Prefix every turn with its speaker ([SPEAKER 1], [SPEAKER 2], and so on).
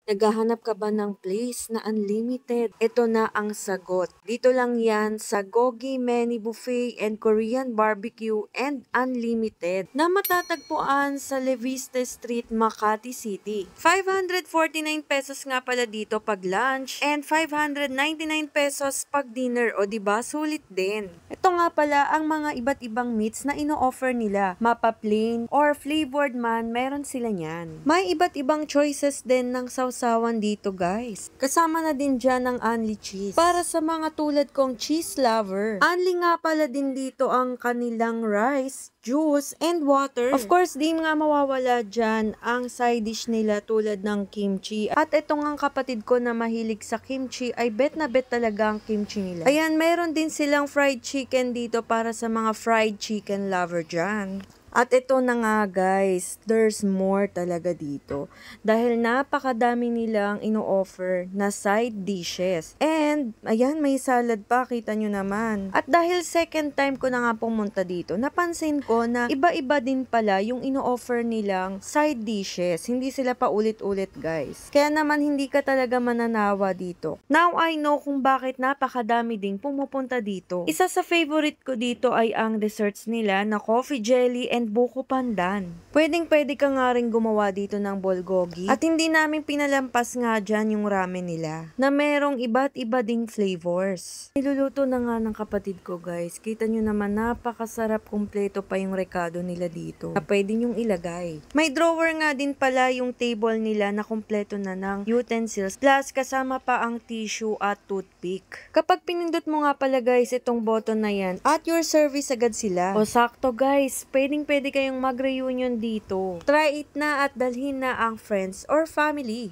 [SPEAKER 1] Naghahanap ka ba ng place na unlimited? Ito na ang sagot. Dito lang yan sa Gogi Many Buffet and Korean Barbecue and Unlimited na matatagpuan sa Leviste Street, Makati City. 549 pesos nga pala dito pag lunch and 599 pesos pag dinner, o diba sulit din. Ito nga pala ang mga iba't ibang meats na ino-offer nila. Mapa plain or flavored man, meron sila niyan. May iba't ibang choices din ng sausawan dito guys. Kasama na din dyan ang unli cheese. Para sa mga tulad kong cheese lover. Unli nga pala din dito ang kanilang rice, juice, and water. Of course, di nga mawawala dyan ang side dish nila tulad ng kimchi. At ito nga kapatid ko na mahilig sa kimchi ay bet na bet talaga ang kimchi nila. Ayan, meron din silang fried chicken dito para sa mga fried chicken lover dyan. At ito na nga guys, there's more talaga dito. Dahil napakadami nilang ino-offer na side dishes. And, ayan, may salad pa, kita nyo naman. At dahil second time ko na nga pumunta dito, napansin ko na iba-iba din pala yung ino-offer nilang side dishes. Hindi sila pa ulit-ulit guys. Kaya naman hindi ka talaga mananawa dito. Now I know kung bakit napakadami ding pumupunta dito. Isa sa favorite ko dito ay ang desserts nila na coffee jelly and buko pandan. Pwedeng-pwede ka nga rin gumawa dito ng bulgogi. At hindi namin pinalampas nga dyan yung ramen nila na merong iba't iba ding flavors. Niluluto na nga ng kapatid ko guys. Kita nyo naman napakasarap, kumpleto pa yung rekado nila dito na pwede nyong ilagay. May drawer nga din pala yung table nila na kumpleto na ng utensils plus kasama pa ang tissue at toothpick. Kapag pinindot mo nga pala guys itong button na yan, at your service agad sila. O sakto guys, pwede kayong mag-reunion dito. Try it na at dalhin na ang friends or family.